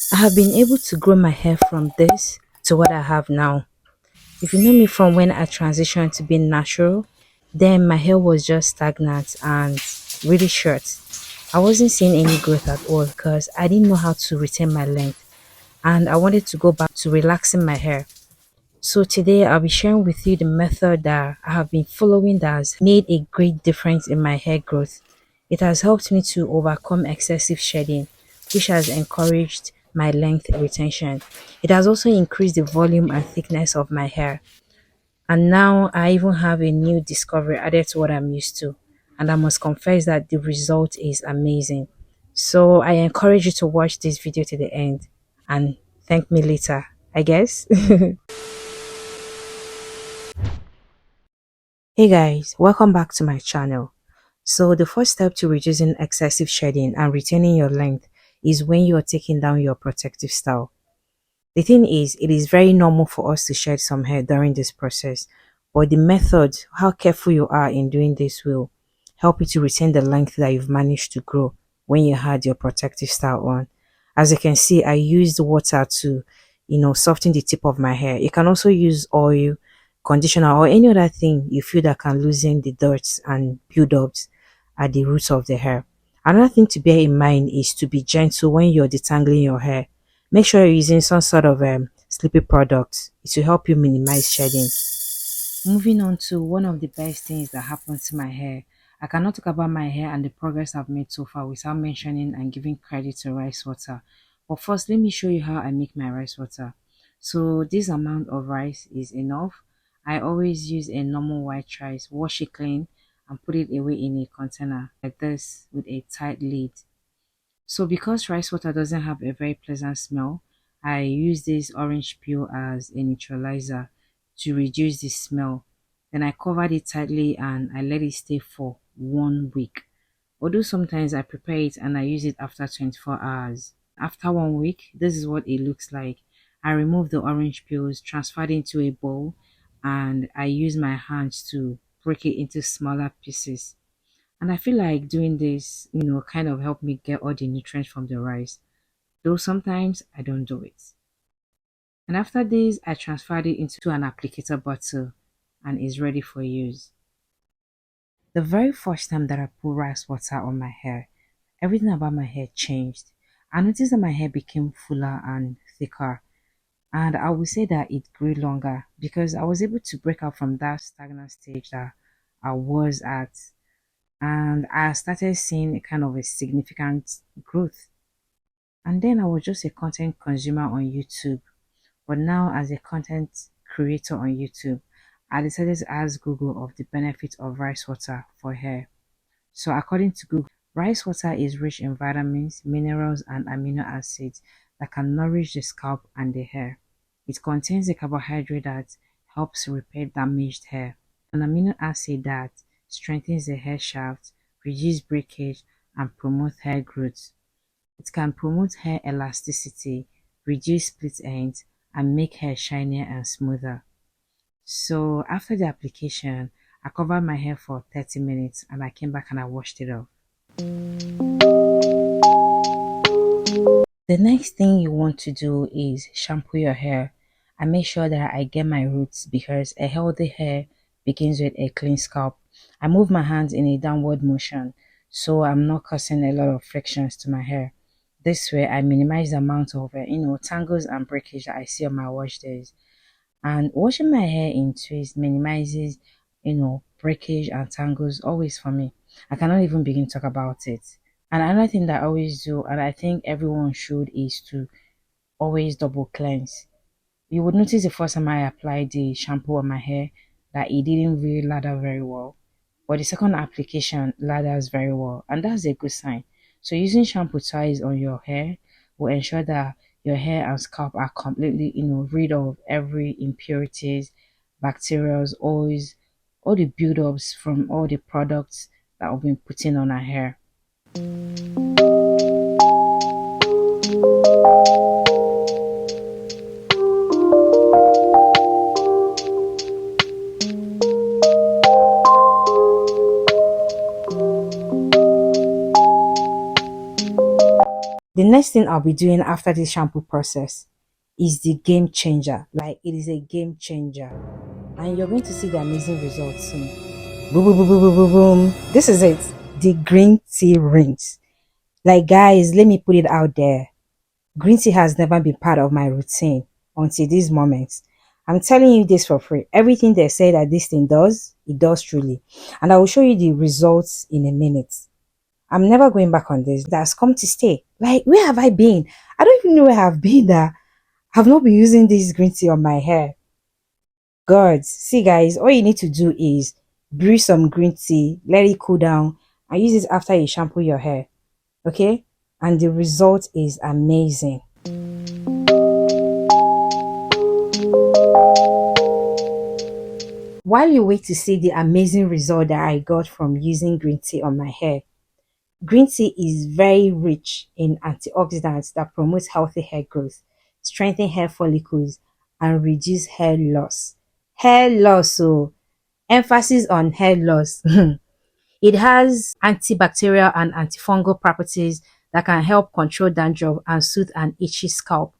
I have been able to grow my hair from this to what I have now. If you know me from when I transitioned to being natural, then my hair was just stagnant and really short. I wasn't seeing any growth at all because I didn't know how to retain my length and I wanted to go back to relaxing my hair. So today I'll be sharing with you the method that I have been following that has made a great difference in my hair growth. It has helped me to overcome excessive shedding, which has encouraged my length retention. It has also increased the volume and thickness of my hair. And now I even have a new discovery added to what I'm used to. And I must confess that the result is amazing. So I encourage you to watch this video to the end and thank me later, I guess. Hey guys, welcome back to my channel. So the first step to reducing excessive shedding and retaining your length is when you are taking down your protective style. The thing is, it is very normal for us to shed some hair during this process, but the method, how careful you are in doing this will help you to retain the length that you've managed to grow when you had your protective style on. As you can see, I used water to, soften the tip of my hair. You can also use oil, conditioner, or any other thing you feel that can loosen the dirt and build-ups at the roots of the hair. Another thing to bear in mind is to be gentle when you're detangling your hair. Make sure you're using some sort of sleepy product. It will help you minimize shedding. Moving on to one of the best things that happened to my hair. I cannot talk about my hair and the progress I've made so far without mentioning and giving credit to rice water. But first, let me show you how I make my rice water. So this amount of rice is enough. I always use a normal white rice, wash it clean and put it away in a container like this with a tight lid. So because rice water doesn't have a very pleasant smell, I use this orange peel as a neutralizer to reduce the smell. Then I covered it tightly and I let it stay for 1 week. Although sometimes I prepare it and I use it after 24 hours. After 1 week, this is what it looks like. I remove the orange peels, transfer it into a bowl, and I use my hands to break it into smaller pieces. And I feel like doing this, kind of help me get all the nutrients from the rice, though sometimes I don't do it. And after this, I transferred it into an applicator bottle and is ready for use. The very first time that I put rice water on my hair, everything about my hair changed. I noticed that my hair became fuller and thicker. And I would say that it grew longer because I was able to break out from that stagnant stage that I was at, and I started seeing a kind of a significant growth. And then I was just a content consumer on YouTube, but now as a content creator on YouTube, I decided to ask Google of the benefits of rice water for hair. So according to Google, rice water is rich in vitamins, minerals, and amino acids that can nourish the scalp and the hair. It contains a carbohydrate that helps repair damaged hair, an amino acid that strengthens the hair shaft, reduces breakage, and promotes hair growth. It can promote hair elasticity, reduce split ends, and make hair shinier and smoother. So after the application, I covered my hair for 30 minutes and I came back and I washed it off. The next thing you want to do is shampoo your hair. I make sure that I get my roots because a healthy hair begins with a clean scalp. I move my hands in a downward motion so I'm not causing a lot of frictions to my hair. This way I minimize the amount of tangles and breakage that I see on my wash days. And washing my hair in twists minimizes breakage and tangles always for me. I cannot even begin to talk about it. And another thing that I always do, and I think everyone should, is to always double cleanse. You would notice the first time I applied the shampoo on my hair that it didn't really lather very well. But the second application lathers very well, and that's a good sign. So using shampoo twice on your hair will ensure that your hair and scalp are completely, rid of every impurities, bacteria, oils, all the buildups from all the products that we've been putting on our hair. The next thing I'll be doing after this shampoo process is the game changer. Like, it is a game changer. And you're going to see the amazing results soon. Boom, boom, boom, boom, boom, boom, boom. This is it. The green tea rinse. Like, guys, let me put it out there. Green tea has never been part of my routine until this moment. I'm telling you this for free. Everything they say that this thing does, it does truly. And I will show you the results in a minute. I'm never going back on this. That's come to stay. Like, where have I been? I don't even know where I've been that I've not been using this green tea on my hair. God, see guys, all you need to do is brew some green tea, let it cool down, and use it after you shampoo your hair. Okay? And the result is amazing. While you wait to see the amazing result that I got from using green tea on my hair, green tea is very rich in antioxidants that promote healthy hair growth, strengthen hair follicles, and reduce hair loss. Hair loss, so emphasis on hair loss. It has antibacterial and antifungal properties that can help control dandruff and soothe an itchy scalp.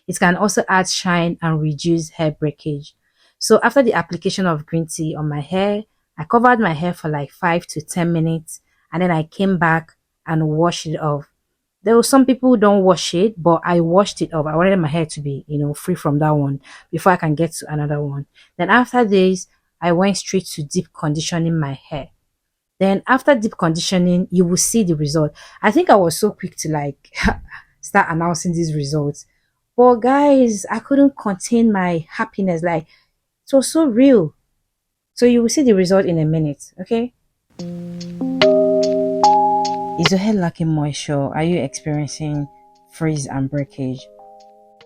It can also add shine and reduce hair breakage. So after the application of green tea on my hair, I covered my hair for like 5 to 10 minutes and then I came back and washed it off. There were some people who don't wash it, but I washed it off. I wanted my hair to be, free from that one before I can get to another one. Then after this, I went straight to deep conditioning my hair. Then after deep conditioning, you will see the result. I think I was so quick to like start announcing these results. But guys, I couldn't contain my happiness. Like, it was so real. So you will see the result in a minute, okay? Is your hair lacking moisture? Are you experiencing frizz and breakage?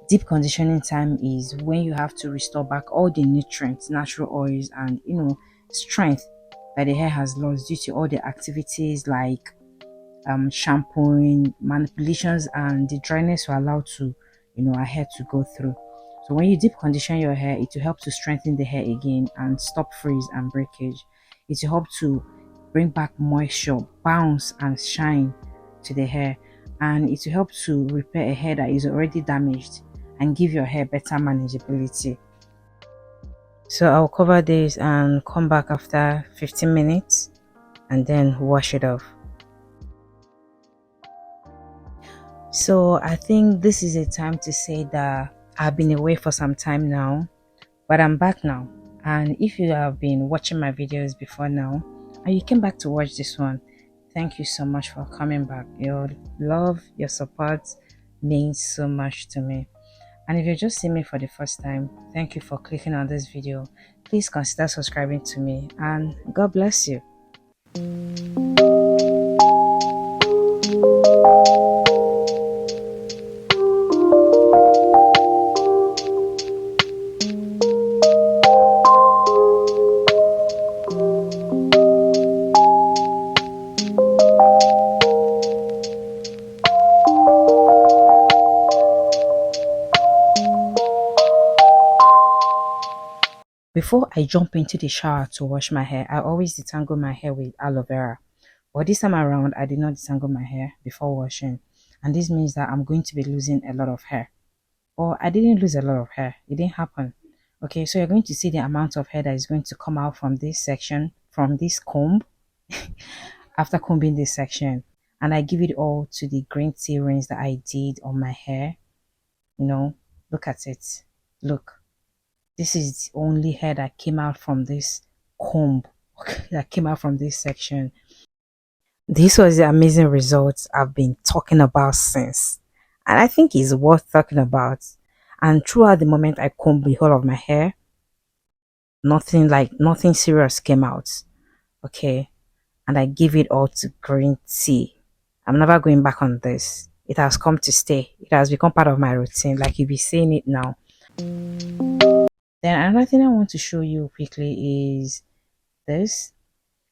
Deep conditioning time is when you have to restore back all the nutrients, natural oils, and strength that the hair has lost due to all the activities like shampooing, manipulations, and the dryness will allow to our hair to go through. So when you deep condition your hair, it will help to strengthen the hair again and stop frizz and breakage. It will help to bring back moisture, bounce, and shine to the hair, and it will help to repair a hair that is already damaged and give your hair better manageability. So I'll cover this and come back after 15 minutes and then wash it off. So I think this is a time to say that I've been away for some time now, but I'm back now. And if you have been watching my videos before now and you came back to watch this one, thank you so much for coming back. Your love, your support means so much to me. And if you're just seeing me for the first time, thank you for clicking on this video. Please consider subscribing to me and God bless you. Before I jump into the shower to wash my hair, I always detangle my hair with aloe vera. But this time around, I did not detangle my hair before washing. And this means that I'm going to be losing a lot of hair. Or I didn't lose a lot of hair. It didn't happen. Okay, so you're going to see the amount of hair that is going to come out from this section, from this comb, after combing this section. And I give it all to the green tea rinse that I did on my hair. Look at it. Look. This is the only hair that came out from this comb, that came out from this section. This was the amazing results I've been talking about since. And I think it's worth talking about. And throughout the moment I combed the whole of my hair, nothing serious came out. Okay. And I give it all to green tea. I'm never going back on this. It has come to stay. It has become part of my routine. Like you'll be seeing it now. Then another thing I want to show you quickly is this.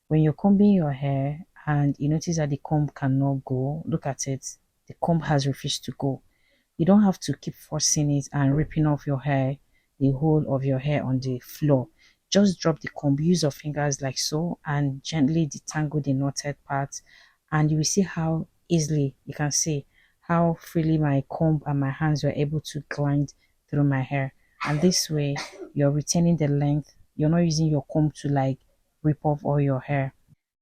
When you're combing your hair and you notice that the comb cannot go, look at it. The comb has refused to go. You don't have to keep forcing it and ripping off your hair, the whole of your hair on the floor. Just drop the comb, use your fingers like so, and gently detangle the knotted part. And you will see how easily you can see how freely my comb and my hands were able to glide through my hair. And this way, you're retaining the length. You're not using your comb to like rip off all your hair.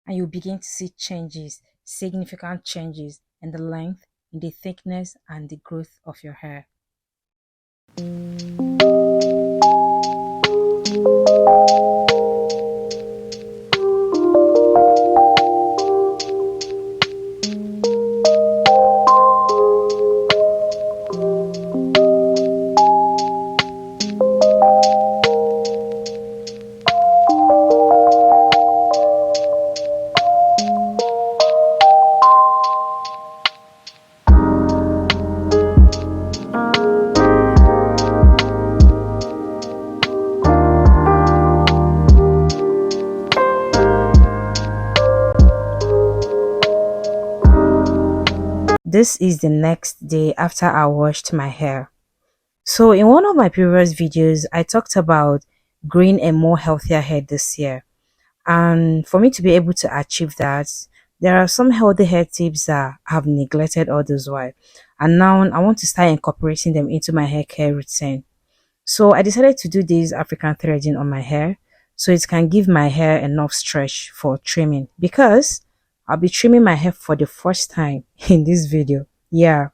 And you begin to see changes, significant changes in the length, in the thickness, and the growth of your hair. This is the next day after I washed my hair. So in one of my previous videos, I talked about growing a more healthier hair this year. And for me to be able to achieve that, there are some healthy hair tips that I have neglected all this while. And now I want to start incorporating them into my hair care routine. So I decided to do this African threading on my hair so it can give my hair enough stretch for trimming, because I'll be trimming my hair for the first time in this video. Yeah.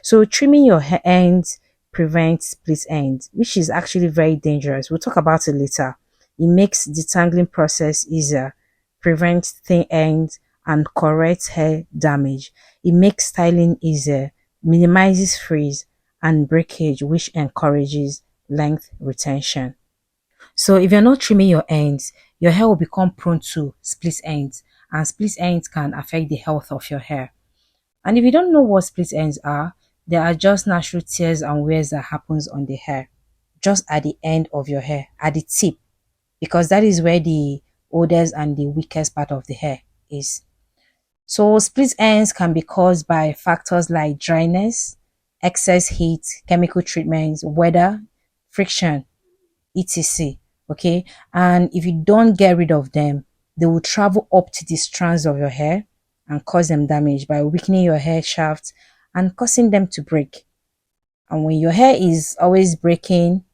So trimming your hair ends prevents split ends, which is actually very dangerous. We'll talk about it later. It makes detangling process easier, prevents thin ends, and corrects hair damage. It makes styling easier, minimizes frizz and breakage, which encourages length retention. So if you're not trimming your ends, your hair will become prone to split ends, and split ends can affect the health of your hair. And if you don't know what split ends are, they are just natural tears and wears that happens on the hair, just at the end of your hair, at the tip, because that is where the oldest and the weakest part of the hair is. So split ends can be caused by factors like dryness, excess heat, chemical treatments, weather, friction, etc. Okay, and if you don't get rid of them, they will travel up to the strands of your hair and cause them damage by weakening your hair shaft and causing them to break. And when your hair is always breaking,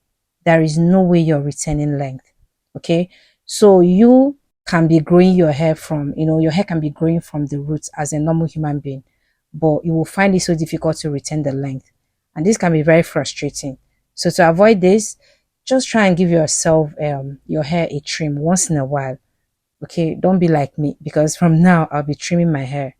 there is no way you're retaining length. Okay, so you can be growing your hair from, your hair can be growing from the roots as a normal human being, but you will find it so difficult to retain the length, and this can be very frustrating. So to avoid this, just try and give yourself your hair a trim once in a while. Okay, don't be like me, because from now I'll be trimming my hair.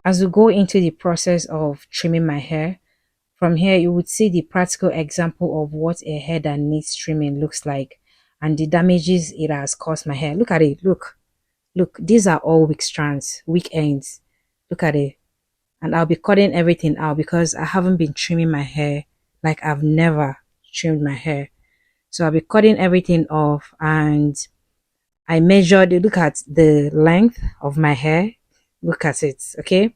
As we go into the process of trimming my hair, from here you would see the practical example of what a hair that needs trimming looks like and the damages it has caused my hair. Look at it. Look, these are all weak strands, weak ends. Look at it. And I'll be cutting everything out because I haven't been trimming my hair like I've never trimmed my hair. So I'll be cutting everything off, and I measured, look at the length of my hair. Look at it, okay?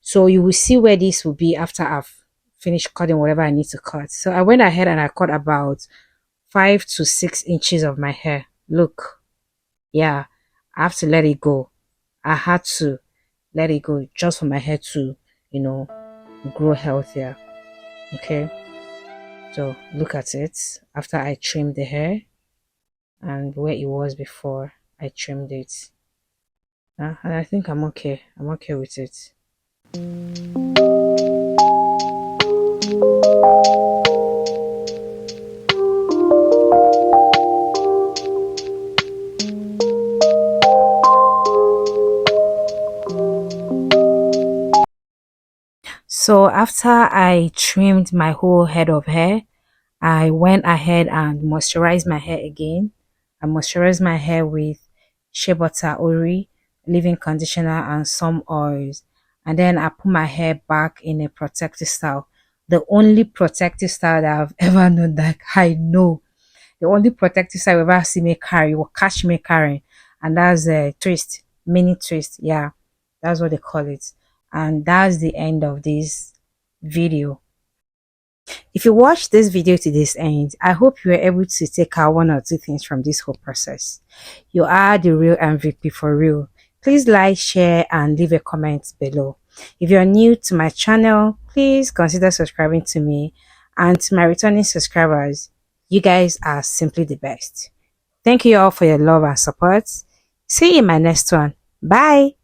So you will see where this will be after I've finished cutting whatever I need to cut. So I went ahead and I cut about 5 to 6 inches of my hair. Look, yeah, I have to let it go. I had to let it go just for my hair to, grow healthier. Okay, so look at it after I trimmed the hair and where it was before I trimmed it. And I think I'm okay. I'm okay with it. So after I trimmed my whole head of hair, I went ahead and moisturized my hair again. I moisturized my hair with shea butter oil, leave-in conditioner, and some oils. And then I put my hair back in a protective style. The only protective style that I've ever known that I know. The only protective style I've ever seen me carry or catch me carrying. And that's a twist, mini twist. Yeah, that's what they call it. And that's the end of this video. If you watched this video to this end, I hope you were able to take out one or two things from this whole process. You are the real MVP for real. Please like, share, and leave a comment below. If you're new to my channel, please consider subscribing to me. And to my returning subscribers, you guys are simply the best. Thank you all for your love and support. See you in my next one. Bye.